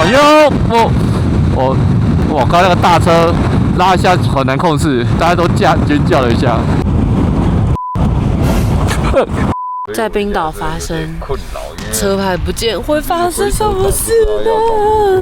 哎呦，我刚那个大车拉一下很难控制，大家都尖叫了一下。在冰岛发生车牌不见会发生什么事呢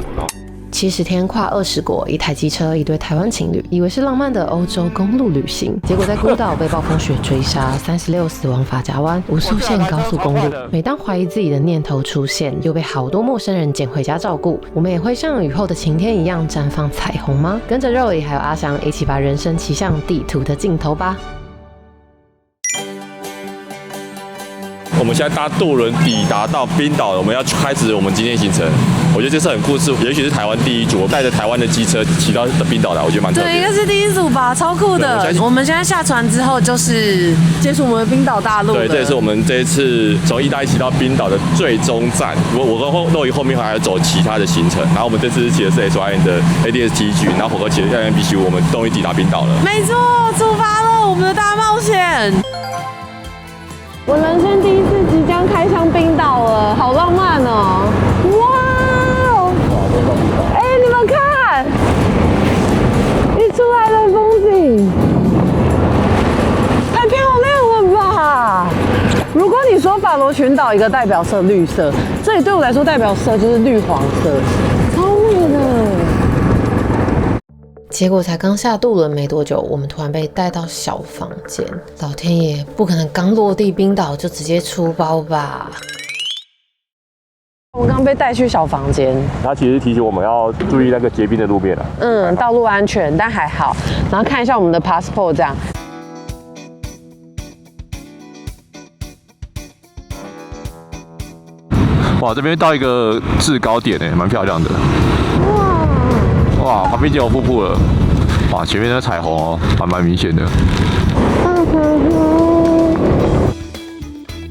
？70天跨20国，一台机车，一对台湾情侣，以为是浪漫的欧洲公路旅行，结果在孤岛被暴风雪追杀，36死亡法夹湾，无数线高速公路。每当怀疑自己的念头出现，又被好多陌生人捡回家照顾，我们也会像雨后的晴天一样绽放彩虹吗？跟着肉里还有阿翔一起把人生骑向地图的尽头吧。我们现在搭渡轮抵达到冰岛，我们要开始我们今天行程。我觉得这次很酷，也许是台湾第一组，带着台湾的机车骑到冰岛来，我觉得蛮特别的。对，应该是第一组吧，超酷的。我们现在下船之后就是接触我们的冰岛大陆。对，这也是我们这一次从意大利骑到冰岛的最终站。我跟肉姨后面还要走其他的行程，然后我们这次骑的是 SYN 的 ADS-TG， 然后火哥骑的 MBC， 我们终于抵达冰岛了。没错，出发了，我们的大冒险。我人生第一次即将开向冰岛了，好浪漫哦！哇！哎，你们看，一出来的风景，太漂亮了吧！如果你说法罗群岛一个代表色绿色，这里对我来说代表色就是绿黄色，超美的。结果才刚下渡轮没多久，我们突然被带到小房间。老天爷，不可能刚落地冰岛就直接出包吧？我们刚被带去小房间，他其实提醒我们要注意那个结冰的路面了。道路安全，但还好。然后看一下我们的 passport 这样。哇，这边到一个制高点诶，蛮漂亮的。哇，旁边就有瀑布了。哇，前面的彩虹哦，还蛮明显的。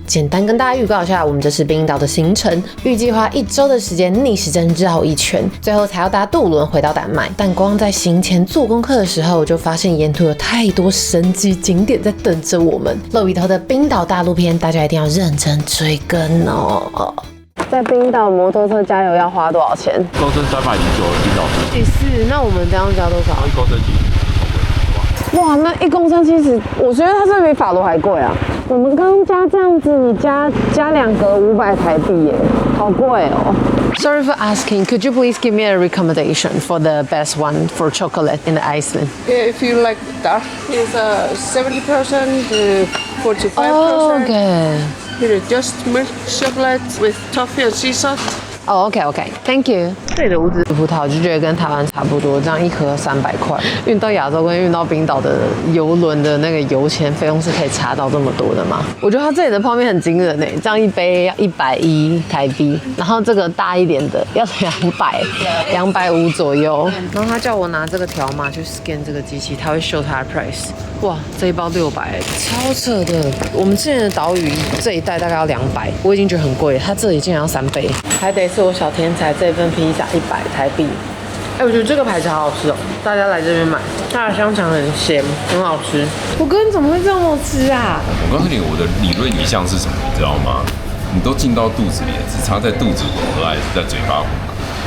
简单跟大家预告一下，我们这次冰岛的行程，预计花1周的时间逆时针绕一圈，最后才要搭渡轮回到丹麦。但光在行前做功课的时候，我就发现沿途有太多神奇景点在等着我们。漏雨头的冰岛大陆篇，大家一定要认真追更哦。在冰岛摩托车加油要花多少钱？公升390冰岛币。第4，那我们这样加多少？1公升70。哇，那1公升70，我觉得它这比法罗还贵啊。我们刚加这样子，你加2格500台币耶，好贵哦。Sorry for asking. Could you please give me a recommendation for the best one for chocolate in Iceland? Yeah, if you like dark, it's 70% to 45%. Oh, okay. Here, just milk chocolate with toffee and sea salt. Oh, OK, Thank you. 这里的无籽葡萄就觉得跟台湾差不多，这样1颗300块。运到亚洲跟运到冰岛的邮轮的那个油钱费用是可以差到这么多的吗？我觉得它这里的泡面很惊人这样一杯要110台币，然后这个大一点的要250左右。然后他叫我拿这个条码去 scan 这个机器，他会 show 它的 price。哇，这一包600，超扯的。我们之前的岛屿这一袋大概要200，我已经觉得很贵了，它这里竟然要3倍。还得是我小天才这份披萨100台币。我觉得这个牌子好好吃哦，大家来这边买。它的香肠很咸，很好吃。我哥你怎么会这么吃啊？我告诉你，我的理论一项是什么，你知道吗？你都进到肚子里了，只差在肚子活还是在嘴巴活，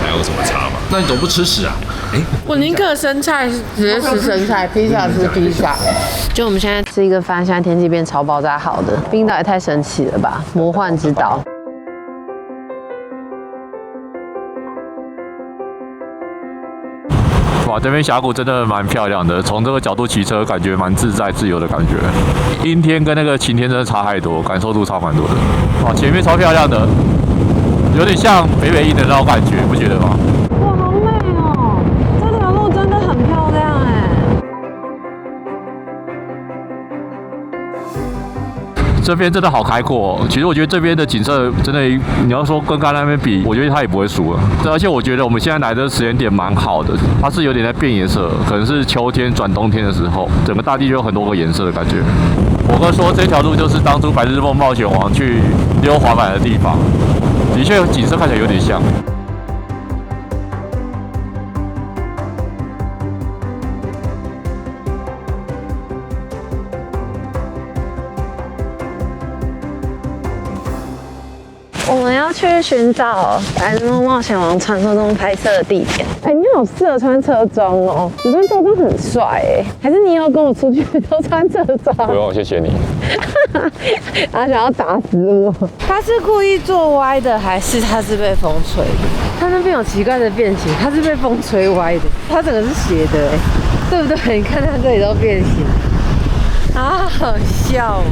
还有什么差吗？那你怎么不吃屎啊？我宁可生菜直接吃生菜，披萨吃披萨。就我们现在吃一个饭，现在天气变超爆炸好的，冰岛也太神奇了吧，魔幻之岛。哇，这边峡谷真的蛮漂亮的，从这个角度骑车感觉蛮自在自由的感觉。阴天跟那个晴天真的差太多，感受度差蛮多的。哇，前面超漂亮的，有点像北北印的那种感觉，不觉得吗？哇，好美哦！这条路真的很漂亮这边真的好开阔哦。其实我觉得这边的景色真的，你要说跟刚才那边比，我觉得它也不会输了。而且我觉得我们现在来的时间点蛮好的，它是有点在变颜色，可能是秋天转冬天的时候，整个大地就有很多个颜色的感觉。我哥说这条路就是当初白日梦冒险王去溜滑板的地方，的确景色看起来有点像。去寻找《白日梦冒险王传说中》拍摄的地点。哎，你好适合穿车装哦，你穿车装很帅哎。还是你以后跟我出去都穿车装？不用，谢谢你。他想要打死我。他是故意做歪的，还是他是被风吹的？他那边有奇怪的变形，他是被风吹歪的。他整个是斜的哎，对不对？你看他这里都变形。好好笑哦！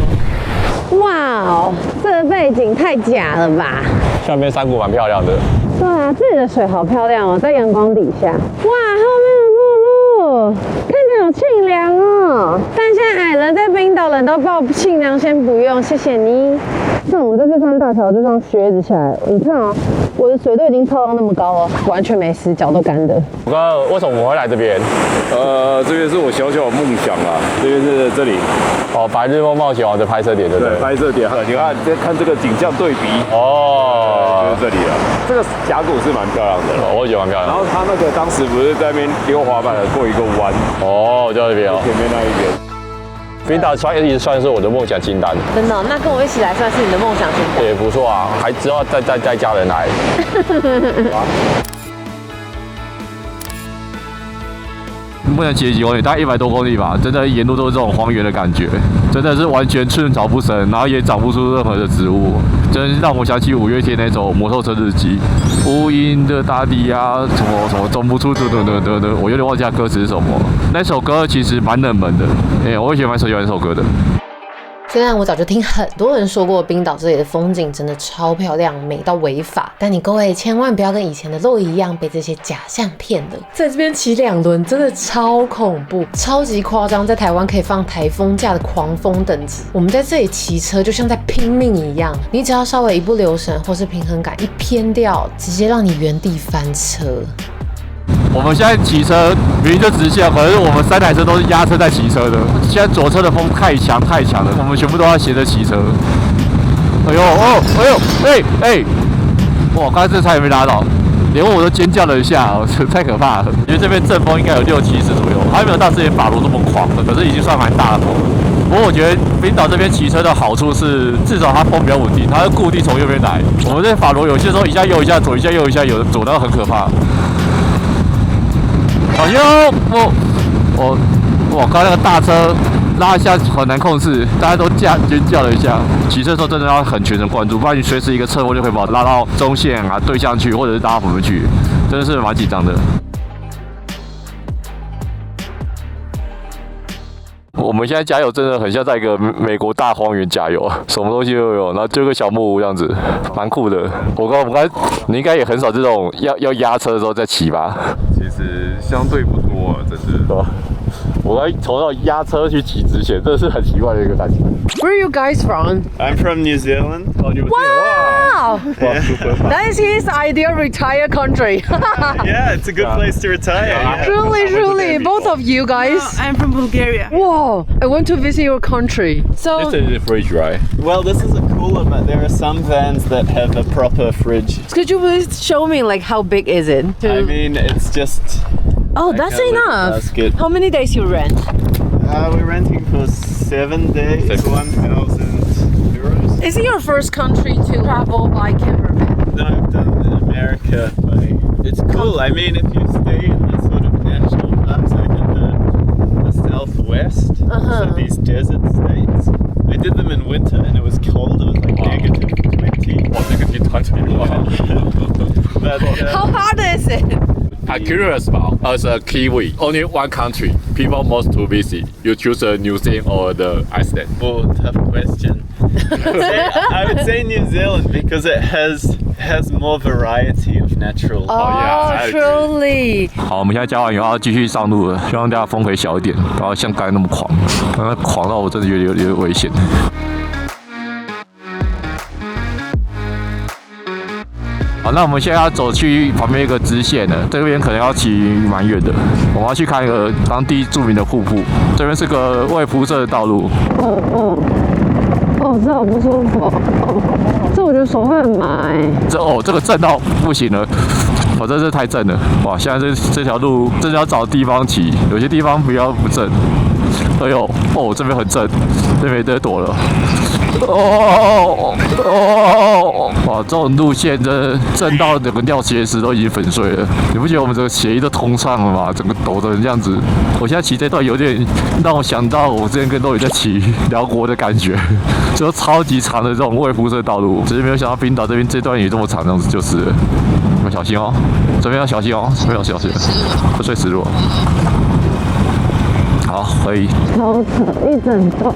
哇哦，这个背景太假了吧？下面山谷蛮漂亮的。对啊，这里的水好漂亮哦，在阳光底下。哇，后面的瀑布看起来好清凉哦。但现在矮人在冰岛人都报清凉，先不用，谢谢你。像我们这次上大桥就上靴子下来，你看哦，我的水都已经泡到那么高了，完全没湿，脚都干的。我刚为什么我们会来这边？这边是我小小的梦想啊。这边是这里，哦，《白日梦冒险王》的拍摄点，对不对？对，拍摄点。你看，再看这个景象对比，哦，就是这里了。这个峡谷是蛮漂亮的，我也觉得蛮漂亮。然后他那个当时不是在那边溜滑板的过一个弯，哦，就在那边哦，前面那一边。冰岛一直算是我的梦想清单。真的哦，那跟我一起来算是你的梦想清单。也不错啊，还之后再家人来。梦想骑几公里，大概100多公里吧，真的沿路都是这种荒原的感觉，真的是完全寸草不生，然后也长不出任何的植物，真的让我想起5月天那首《摩托车日记》，无垠的大地啊，什么种不出我有点忘记它歌词是什么。那首歌其实蛮冷门的，我以前蛮喜欢那首歌的。虽然我早就听很多人说过，冰岛这里的风景真的超漂亮，美到违法，但你各位千万不要跟以前的洛一样被这些假象骗了。在这边骑2轮真的超恐怖，超级夸张，在台湾可以放台风假的狂风等级。我们在这里骑车就像在拼命一样，你只要稍微一不留神，或是平衡感一偏掉，直接让你原地翻车。我们现在骑车明明就直线，可是我们3台车都是压车在骑车的。现在左侧的风太强了，我们全部都要斜着骑车。哎呦哦，哇！刚才这差点没拉到，连我都尖叫了一下，太可怕了。因为这边阵风应该有60-70左右，还没有到之前法罗这么狂的，可是已经算蛮大的风了。不过我觉得冰岛这边骑车的好处是，至少它风比较稳定，它会固定从右边来。我们在法罗有些时候一下右一下左，一下右一下右，左到很可怕。哎呦，哇！刚才那个大车拉一下很难控制，大家都尖叫了一下。骑车的时候真的要很全神贯注，不然你随时一个侧风就可以把我拉到中线啊、对向去，或者是拉回去，真的是蛮紧张的。我们现在加油真的很像在一个美国大荒原加油，什么东西都有，然后就个小木屋这样子，蛮酷的。我刚你应该也很少这种要压车的时候再骑吧？其实相对不多，真是。我刚从那压车去骑直线，这是很奇怪的一个感觉。Where are you guys from? I'm from New Zealand. Wow! That is his ideal retire country. Yeah, it's a good place to retire. Yeah. Truly, both of you guys. I'm from Bulgaria. Whoa! I want to visit your country. So, This is the fridge, right? Well, this is a cooler, but there are some vans that have a proper fridge. could you please show me like how big is it? I mean, it's just. Oh, like that's a little enough. basket. How many days you rent? We're renting for 7 days, 1,000 euros. Is it your first country to travel by camper van? No, I've done America, but it's cool. I mean, if you stay in the sort of national parks, like in the southwest, so these desert states, I did them in winter and it was cold. It was like -20. But, How hard is it? I'm curious about, as a Kiwi, only one country people most to visit. You choose New Zealand or the Iceland? Oh, tough question. I would say New Zealand because it has more variety of natural. Truly. 好，我们现在加完油要继续上路了，希望大家风可以小一点，不要像刚才那么狂。刚才狂到我真的觉得有点危险。好，那我们现在要走去旁边一个支线了，这边可能要骑蛮远的。我们要去看一个当地著名的瀑布，这边是个未铺设的道路。这好不舒服。这我觉得手会很麻哎。这个震到不行了，这是太震了。哇，现在这条路真的要找地方骑，有些地方不正。哎呦，哦，这边很正，这边没得躲了。哦，哇，这种路线真的震到整个尿鞋石都已经粉碎了。你不觉得我们整个血液都通畅了吗？整个抖成这样子。我现在骑这段有点让我想到我之前跟肉宇在骑辽国的感觉，就超级长的这种未铺设道路，只是没有想到冰岛这边这段也这么长，这样子就是了。你们小心哦，这边要小心哦，这边要小心，会碎石路。好，可以。超扯，一整段，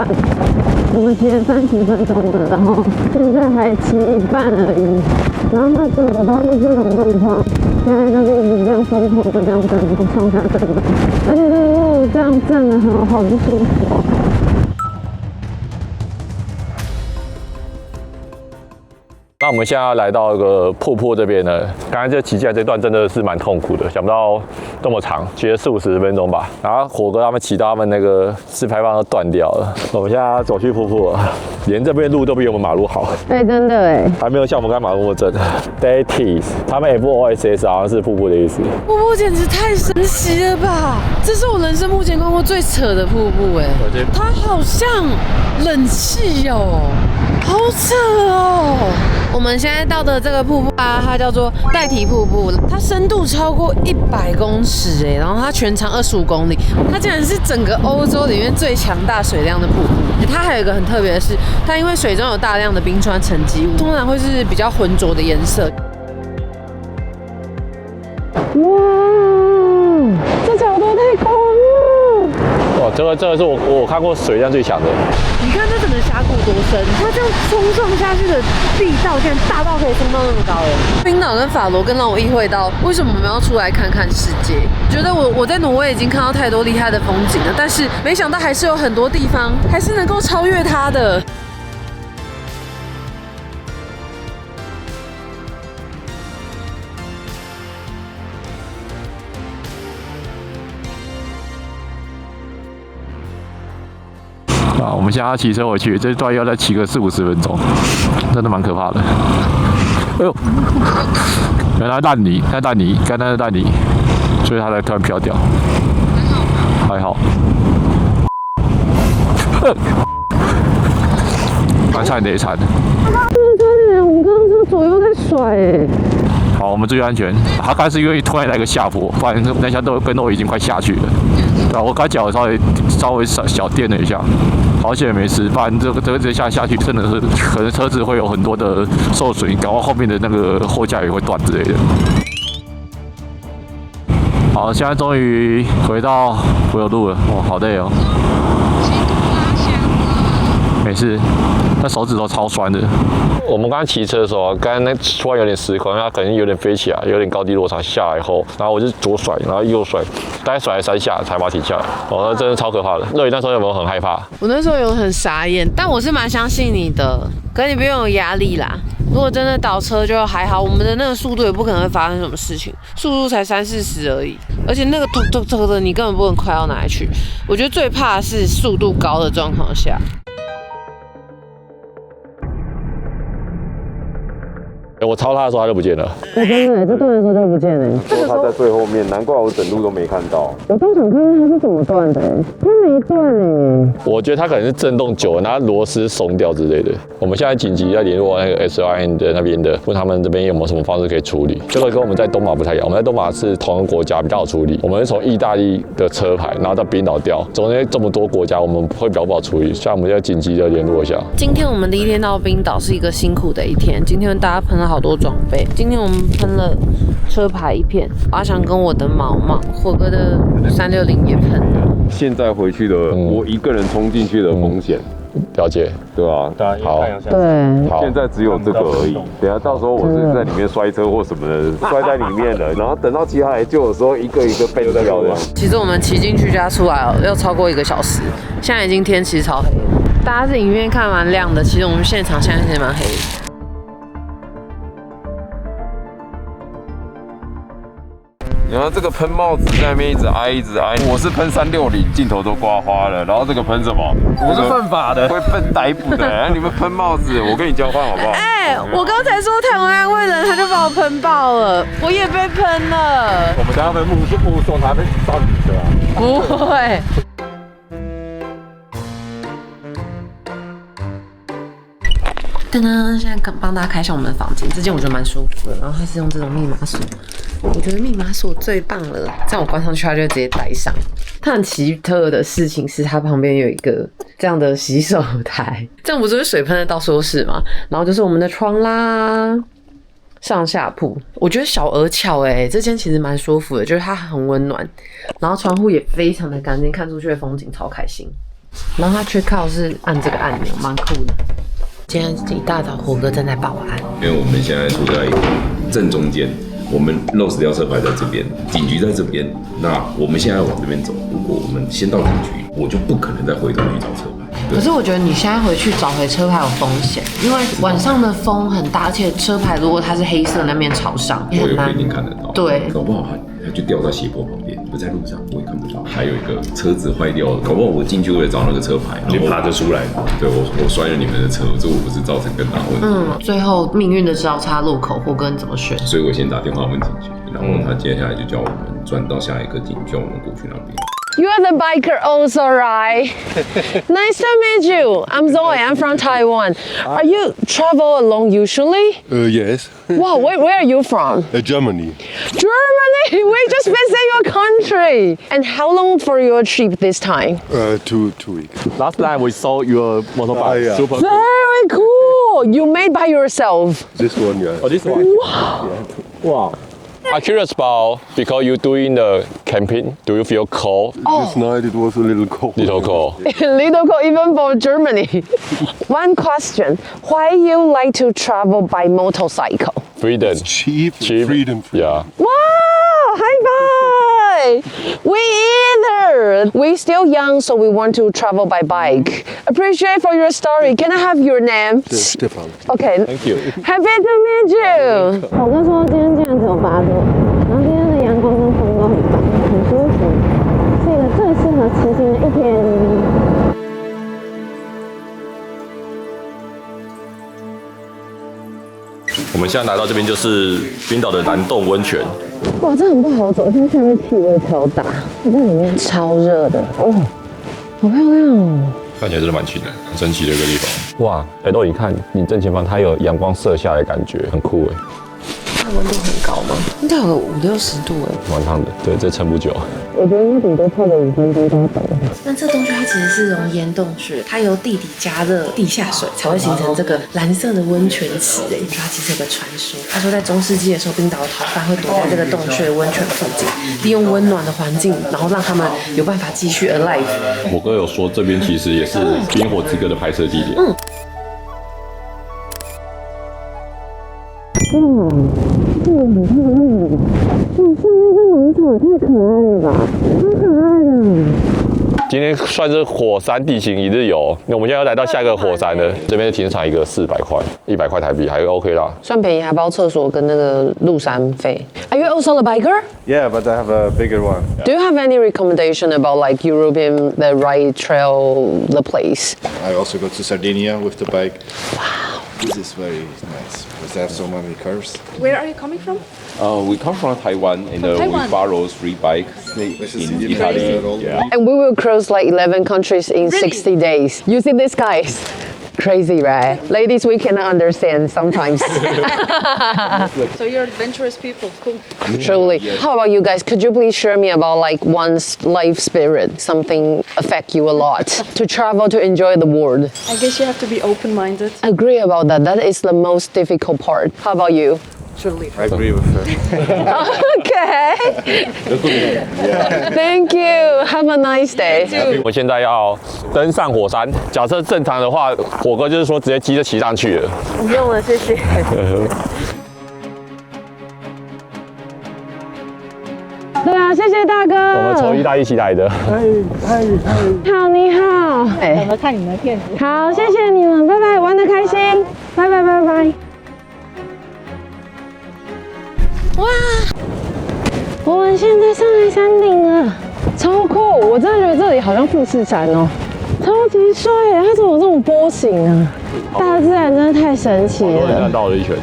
我们骑了30分钟了，然后现在还骑一半而已。然后它整个道路是很路况，现在就是一直这样疯狂的这样震动，上下震动，而且这个路这样震的很好，不舒服。那我们现在来到一个瀑布这边呢，刚才这骑起来这段真的是蛮痛苦的，想不到这么长，骑了40-50分钟吧。然后火哥他们骑到他们那个自排放都断掉了。我们现在走去瀑布了，连这边路都比我们马路好。哎，真的哎，还没有像我们刚马路那么正。Datis， 他们 FOSS 好像是瀑布的意思。瀑布简直太神奇了吧！这是我人生目前看过最扯的瀑布哎，它好像冷气哦，好扯哦。我们现在到的这个瀑布啊，它叫做代提瀑布，它深度超过100公尺哎，然后它全长25公里，它竟然是整个欧洲里面最强大水量的瀑布。它还有一个很特别的是，它因为水中有大量的冰川沉积物，通常会是比较浑浊的颜色。哇，这角度太高了！哇，这个是我看过水量最强的。你看这整个峡谷多深，它这样冲撞下去的地道，竟然大到可以冲到那么高哎！冰岛跟法罗更让我意会到，为什么我们要出来看看世界？觉得我在挪威已经看到太多厉害的风景了，但是没想到还是有很多地方还是能够超越它的。我们现在要骑车回去，这段要再骑个40-50分钟，真的蛮可怕的。哎呦，原来烂泥，刚才是烂泥，所以它才突然飘掉。还好。蛮惨的也惨。我们刚刚车左右在甩哎。好，我们注意安全。他刚是因为突然来个下坡，不然那下都跟我已经快下去了。然后我刚脚稍微小垫了一下。好险没事，不然这个直接下去，真的是可能车子会有很多的受损，搞到后面的那个后架也会断之类的。好，现在终于回到柏油路了，哇，好累哦。没事，那手指头超酸的。我们刚刚骑车的时候，刚刚那突然有点失控，它可能有点飞起来，有点高低落差下来后，然后我就左甩，然后右甩，大概甩了3下才把它停下来。哦，那真的超可怕的。乐宇那时候有没有很害怕？我那时候有很傻眼，但我是蛮相信你的，可你不用有压力啦。如果真的倒车就还好，我们的那个速度也不可能会发生什么事情，速度才30-40而已，而且那个突的你根本不能快到哪里去。我觉得最怕的是速度高的状况下。我超他的时候他就不见了。真的，这断的时候就不见了。说他在最后面，难怪我整路都没看到。我都想看看他是怎么断的，他没断哎。我觉得他可能是震动久了，然后螺丝松掉之类的。我们现在紧急在联络那个 SRN 的那边的，问他们这边有没有什么方式可以处理。这个跟我们在东马不太一样，我们在东马是同一个国家比较好处理。我们是从意大利的车牌，然后到冰岛调，中间这么多国家，我们会比较不好处理。像我们现在紧急的联络一下。今天我们第一天到冰岛是一个辛苦的一天，今天大家喷了好多装备。今天我们喷了车牌1片，阿翔跟我的毛毛，火哥的360也喷了。现在回去的，我一个人冲进去的风险。了解，对吧？好，对，现在只有这个而已。等下到时候我是在里面摔车或什么的，摔在里面了，然后等到其他来救的时候，一个一个被掉的。其实我们骑进去加出来要超过1个小时，现在已经天其实超黑了。大家是影片看蛮亮的，其实我们现场现在其实蛮黑的。然后这个喷帽子在那边一直挨，我是喷360，镜头都刮花了。然后这个喷什么？我是犯法的，会被逮捕的。然后你们喷帽子，我跟你交换好不好？哎，我刚才说台湾安慰人，他就把我喷爆了，我也被喷了。我们等下被目送他被上警车啊？不会。噔噔，现在帮大家开箱我们的房间，这间我觉得蛮舒服的。然后它是用这种密码锁，我觉得密码锁最棒了，这样我关上去它就会直接带上。它很奇特的事情是，它旁边有一个这样的洗手台，这样不是水喷的到处都是吗？然后就是我们的床啦。上下铺，我觉得小而巧这间其实蛮舒服的，就是它很温暖，然后窗户也非常的干净，看出去的风景超开心。然后它check out是按这个按钮，蛮酷的。今天一大早火哥正在报案，因为我们现在处在正中间，我们漏死掉车牌在这边，警局在这边，那我们现在往这边走，如果我们先到警局，我就不可能再回头去找车牌。可是我觉得你现在回去找回车牌有风险，因为晚上的风很大，而且车牌如果它是黑色那面朝上，我也不一定看得到。对，搞不好它就掉在斜坡旁边，不在路上，我也看不到。还有一个车子坏掉了，搞不好我进去为了找那个车牌，你爬着出来，对我摔了你们的车，这我不是造成更大问题。最后命运的交叉路口，火哥你怎么选？所以我先打电话问警局，然后他接下来就叫我们转到下一个警，叫我们过去那边。You are the biker also, right? Nice to meet you. I'm Zoe. I'm from Taiwan. Are you travel alone usually? Yes. Wow, where are you from? Germany. Germany. We just visit your country. And how long for your trip this time? 2 weeks. Last time we saw your motorbike. yeah. Super cool. Very cool. You made by yourself. This one, yeah. Oh, this one. Wow. I'm curious about because you're doing the camping. Do you feel cold? This night it was a little cold. Little cold. Little cold even for Germany. One question. Why you like to travel by motorcycle? Freedom. Cheap. Cheap. Freedom. Yeah. Wow, high five! We either. We still young, so we want to travel by bike. Appreciate for your story. Can I have your name? Stefan. Okay. Thank you. Happy to meet you. 我哥说今天竟然只有8度，然后今天的阳光跟风都很棒，很舒服，是一个最适合骑行的一天。我们现在来到这边就是冰岛的蓝洞温泉。哇，这很不好走，现在下面气味超大，我在里面超热的，哦，好漂亮哦。看起来真的蛮近的，很神奇的一个地方。哇，都你看，你正前方它有阳光射下来的感觉，很酷哎。它温度很高吗？应该有个50-60度哎。蛮烫的，对，这撑不久。我觉得应该顶多泡个5分钟就要走了。那这洞穴它其实是熔岩洞穴，它由地底加热地下水才会形成这个蓝色的温泉池哎。它其实有个传说，他说在中世纪的时候，冰岛的逃犯会躲在这个洞穴温泉附近，利用温暖的环境，然后让他们有办法继续 alive。我哥有说这边其实也是《冰火之歌》的拍摄地点。哇，这个很漂亮，哇，上面这芒草也太可爱了吧，超可爱的。今天算是火山地形一日游，那我们现在要来到下一个火山了。这边的停车场一个400块，100块台币还 OK 啦。算便宜，还包厕所跟那个入山费。Are you also a biker? Yeah, but I have a bigger one. Do you have any recommendation about like European the ride trail the place? I also go to Sardinia with the bike. Wow. This is very nice because they have so many curves. Where are you coming from? We come from Taiwan and Taiwan. we borrow 3 bikes in Italy. Yeah. And we will cross like 11 countries in 60 days. You see these guys? Crazy, right? Ladies, we cannot understand sometimes. So you're adventurous people. Cool. Truly. How about you guys? Could you please share me about like one's life spirit, something affect you a lot to travel to enjoy the world? I guess you have to be open-minded. Agree about that. That is the most difficult part. How about you? I agree with her. Okay. Thank you. Have a nice day. 我现在要登上火山，假设正常的话，火哥就是说直接机就骑上去了。不用了，谢谢。对啊，谢谢大哥。我们从意大利一起来的。好，你好。哎，我看你们的片子。好，谢谢你们，拜拜，玩得开心，拜拜拜拜。哇，我们现在上来山顶了，超酷！我真的觉得这里好像富士山哦，超级帅耶！它怎么这种波形啊？大自然真的太神奇了。看到了一圈。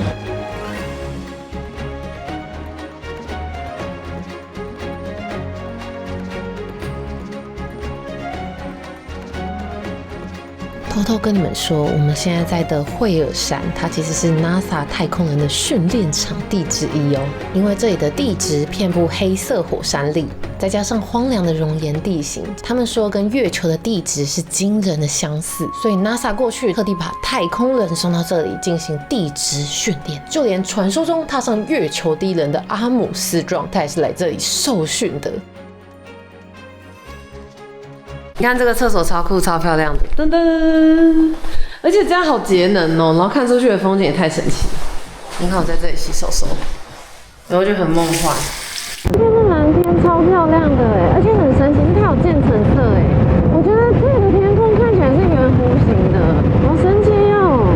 偷偷跟你们说，我们现在在的惠尔山，它其实是 NASA 太空人的训练场地之一哦。因为这里的地质遍布黑色火山砾，再加上荒凉的熔岩地形，他们说跟月球的地质是惊人的相似，所以 NASA 过去特地把太空人送到这里进行地质训练。就连传说中踏上月球第一人的阿姆斯壮，他也是来这里受训的。你看这个厕所超酷超漂亮的，噔噔，而且这样好节能哦，然后看出去的风景也太神奇。你看我在这里洗手手，然后就很梦幻。今天的蓝天超漂亮的哎，而且很神奇，是它有渐层色哎。我觉得这里的天空看起来是圆弧形的，好神奇哦！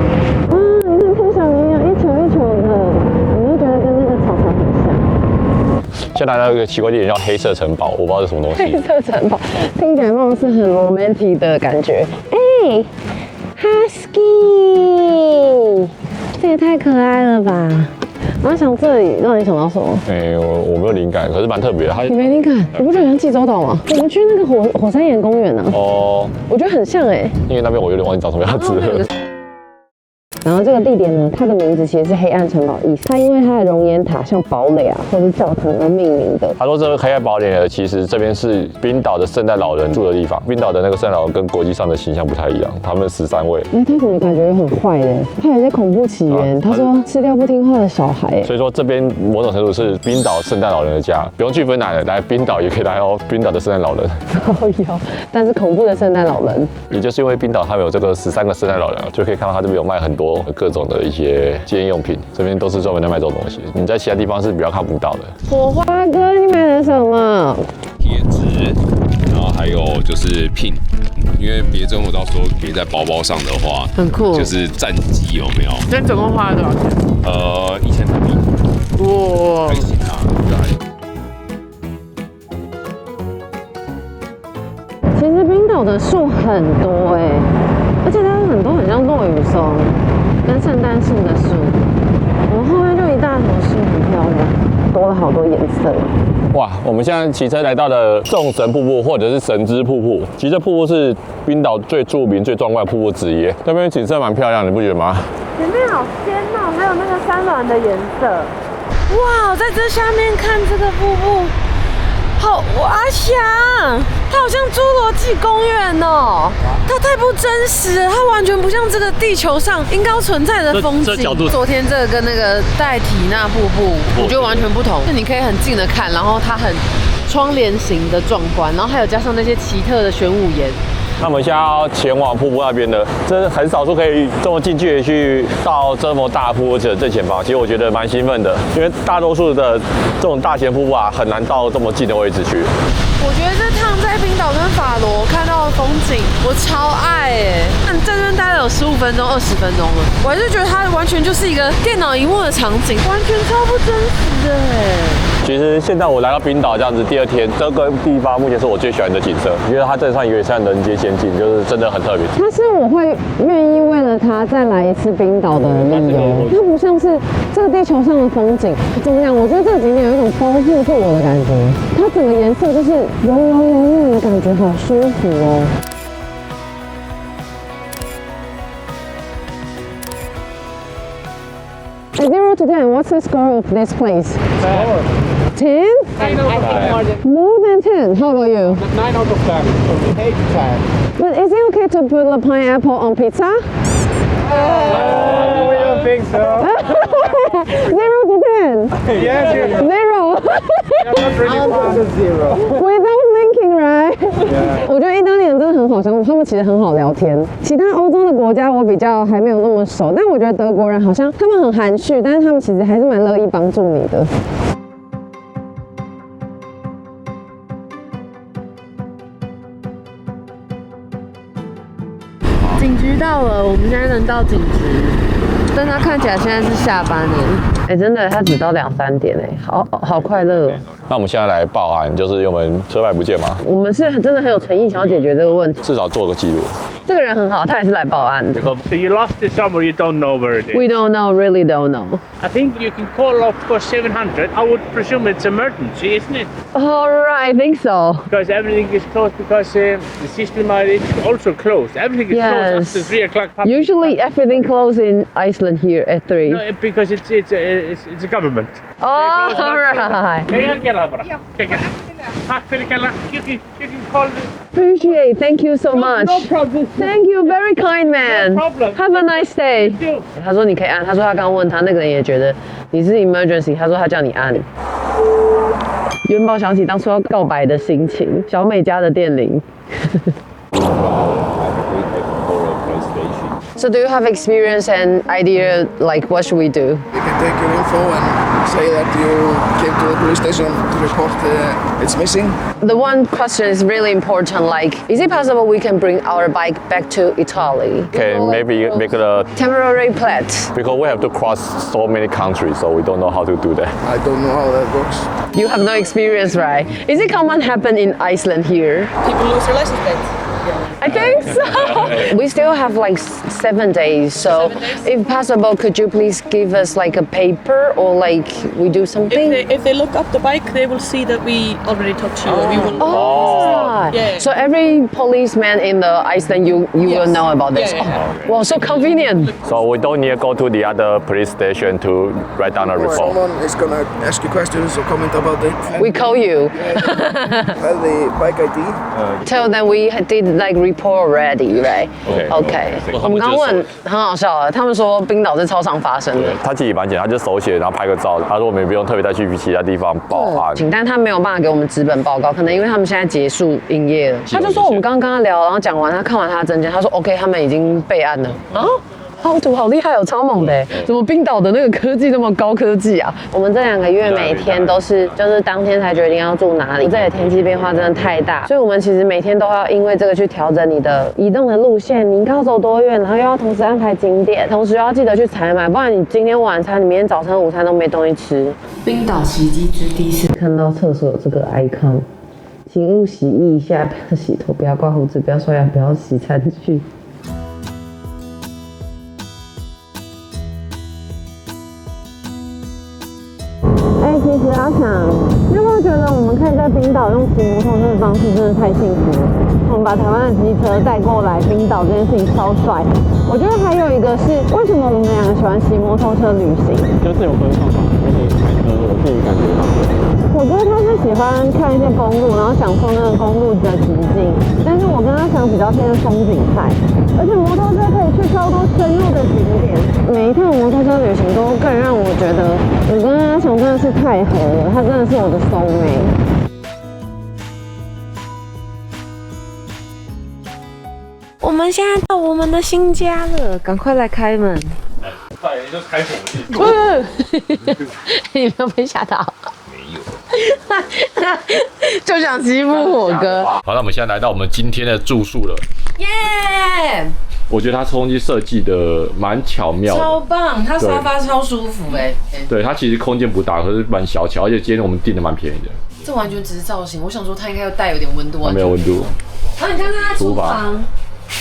哇，你看天小绵羊一球一球的，有没有觉得跟那个草草很像？现在来到一个奇怪的地点叫黑色城堡，我不知道是什么东西。黑色城堡听起来貌似很 romantic 的感觉。哎 ，Husky， 这也太可爱了吧！我想这里让你想到什么？我没有灵感，可是蛮特别的。你没灵感？你不觉得像济州岛吗？我们去那个火山岩公园啊。哦，我觉得很像哎。因为那边我有点忘记长什么样子了。然后这个地点呢，它的名字其实是黑暗城堡意思，它因为它的熔岩塔像堡垒啊或者教堂而命名的。他说这个黑暗堡垒呢，其实这边是冰岛的圣诞老人住的地方。冰岛的那个圣诞老人跟国际上的形象不太一样，他们13位。他怎么感觉很坏的？他有一些恐怖起源，他说吃掉不听话的小孩。所以说这边某种程度是冰岛圣诞老人的家，不用去芬兰的，来冰岛也可以来哦。冰岛的圣诞老人有，但是恐怖的圣诞老人，也就是因为冰岛他们有这个13个圣诞老人，就可以看到他这边有卖很多各种的一些纪念用品，这边都是专门在卖这种东西，你在其他地方是比较看不到的。火花哥，你买了什么？贴纸，然后还有就是 pin， 因为别针我到时候别在包包上的话，很酷，就是战机有没有？今天总共花了多少钱？1000台币。哇，还行啊，其实冰岛的树很多哎，而且它有很多很像落羽松跟圣诞树的树，我们后面就一大坨树，很漂亮，多了好多颜色。哇，我们现在骑车来到了众神瀑布或者是神之瀑布，其实这瀑布是冰岛最著名、最壮观的瀑布之一。那边景色蛮漂亮的，你不觉得吗？前面好鲜哦，还有那个山峦的颜色。哇，在这下面看这个瀑布。好，阿翔，它好像侏罗纪公园哦，它太不真实了，它完全不像这个地球上应该要存在的风景。昨天这个跟那个戴提纳瀑布，我觉得完全不同。就你可以很近的看，然后它很窗帘型的壮观，然后还有加上那些奇特的玄武岩。那我们现在要前往瀑布那边的，这是很少数可以这么近距离去到这么大瀑布的正前方。其实我觉得蛮兴奋的，因为大多数的这种大型瀑布啊，很难到这么近的位置去。我觉得这趟在冰岛跟法罗看到的风景，我超爱哎！在这边待了有15分钟、20分钟了，我还是觉得它完全就是一个电脑萤幕的场景，完全超不真实的哎。其实现在我来到冰岛这样子，第2天这个地方目前是我最喜欢的景色，因为它镇上有点像人间仙境，就是真的很特别。它是我会愿意为了它再来一次冰岛的理由，它不像是这个地球上的风景。怎么样？我觉得这个景点有一种包覆住我的感觉，它整个颜色就是柔柔软软的感觉，好舒服哦。0 to 10, what's the score of this place? 10? 9 out of 10. More than 10. How about you? 9 out of 10. 8 to 10. But is it okay to put a pineapple on pizza? We don't think so. 0 to 10. Yes, you're 0. not really far to 0. Without thinking, right? 我觉得意大利人真的很好相处，他们其实很好聊天。其他欧洲的国家我比较还没有那么熟，但我觉得德国人好像他们很含蓄，但是他们其实还是蛮乐意帮助你的。景局到了，我们现在能到景局，但它看起来现在是下班耶。真的，它只到2、3点好快乐哦。那我们现在来报案，就是因为我们车牌不见嘛，我们是真的很有诚意想要解决这个问题。至少做个记录。这个人很好，他也是来报案的。 So you lost it somewhere, you don't know where it is. We don't know, really don't know. I think you can call up for 700. I would presume it's emergency, isn't it? All right, I think so. Because everything is closed because the system is also closed. Everything is closed after 3 o'clock. Usually everything closes in Iceland here at 3. No, because it's a government. Oh, all right. You can call it. Appreciate. Thank you so much. No problem. Thank you, very kind man. No problem. Have a nice day. 他说你可以按，他说他刚问他那个人也觉得你是 emergency，他说他叫你按。元宝想起当初要告白的心情，小美家的电铃。So do you have experience and idea like what should we do? You can take your info and say that you came to the police station to report it's missing. The one question is really important, like, is it possible we can bring our bike back to Italy? Okay, maybe make it a temporary plate. Because we have to cross so many countries, so we don't know how to do that. I don't know how that works. You have no experience, right? Is it common happen in Iceland here? People lose their license plates. I think so. We still have like 7 days, so 7 days? if possible, could you please give us like a paper or like we do something? If they look up the bike, they will see that we already talked to you. We will. Oh, yeah. So every policeman in the Iceland, you will know about this. Yeah, yeah. Oh, wow, so convenient. So we don't need to go to the other police station to write down a report. Someone is gonna ask you questions or comment about it. We call you. Have the bike ID. Tell them we did like report already, right? Okay. 我们刚问很好笑的，他们说冰岛是超常发生的。他自己蛮简单，他就手写，然后拍个照。他说我们也不用特别再去其他地方报案。但他没有办法给我们纸本报告，可能因为他们现在结束营业了。他就说我们刚刚跟他聊，然后讲完，他看完他的证件，他说 OK， 他们已经备案了。啊？好土好厉害哦，超猛的！怎么冰岛的那个科技那么高科技啊？我们这2个月每天都是，就是当天才决定要住哪里。这里天气变化真的太大，所以我们其实每天都要因为这个去调整你的移动的路线，你应该要走多远，然后又要同时安排景点，同时又要记得去采买，不然你今天晚餐、你明天早餐、午餐都没东西吃。冰岛奇迹之第一次看到厕所有这个 icon， 请勿洗腋一下，不要洗头，不要刮胡子，不要刷牙，不要洗餐具。其实阿强，你有没有觉得我们可以在冰岛用骑摩托车的方式真的太幸福了？我们把台湾的机车带过来冰岛这件事情超帅。我觉得还有一个是，为什么我们2个喜欢骑摩托车旅行？就是有规划嘛，我自己感觉到。我觉得他是喜欢看一些公路，然后享受那个公路的寂静。但是我跟阿强比较偏风景派，而且摩托车可以去超多深入的景点。每一趟摩托车旅行都更让我觉得，我跟阿强真的是太合了，他真的是我的soul mate。我们现在到我们的新家了，赶快来开门。快点就开火力！你没有被吓到？没有，就想欺负我哥。好，那我们现在来到我们今天的住宿了。耶！我觉得它空间设计的蛮巧妙的，超棒，它沙发超舒服哎。对，它其实空间不大，可是蛮小巧，而且今天我们订的蛮便宜的。这完全只是造型，我想说它应该要带有点温度。没有温度。然后你看它厨房。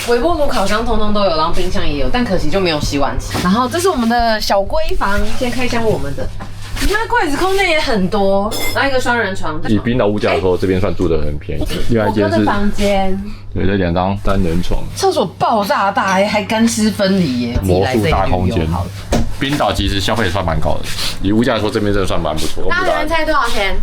微波炉、烤箱通通都有，然后冰箱也有，但可惜就没有洗碗机。然后这是我们的小闺房，先开箱我们的。你看柜子空间也很多，然后一个双人床。以冰岛物价来说，这边算住得很便宜。另外一间是房间，对，这2张单人床。厕所爆炸大，还干湿分离耶，魔术大空间。冰岛其实消费也算蛮高的，以物价来说，这边真的算蛮不错。大家猜多少钱？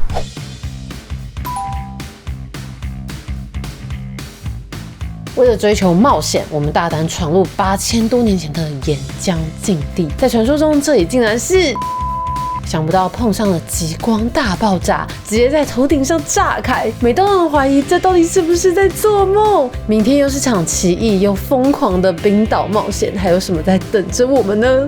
为了追求冒险，我们大胆闯入8000多年前的岩浆禁地。在传说中，这里竟然是……想不到碰上了极光大爆炸，直接在头顶上炸开。每当人怀疑这到底是不是在做梦，明天又是场奇异又疯狂的冰岛冒险，还有什么在等着我们呢？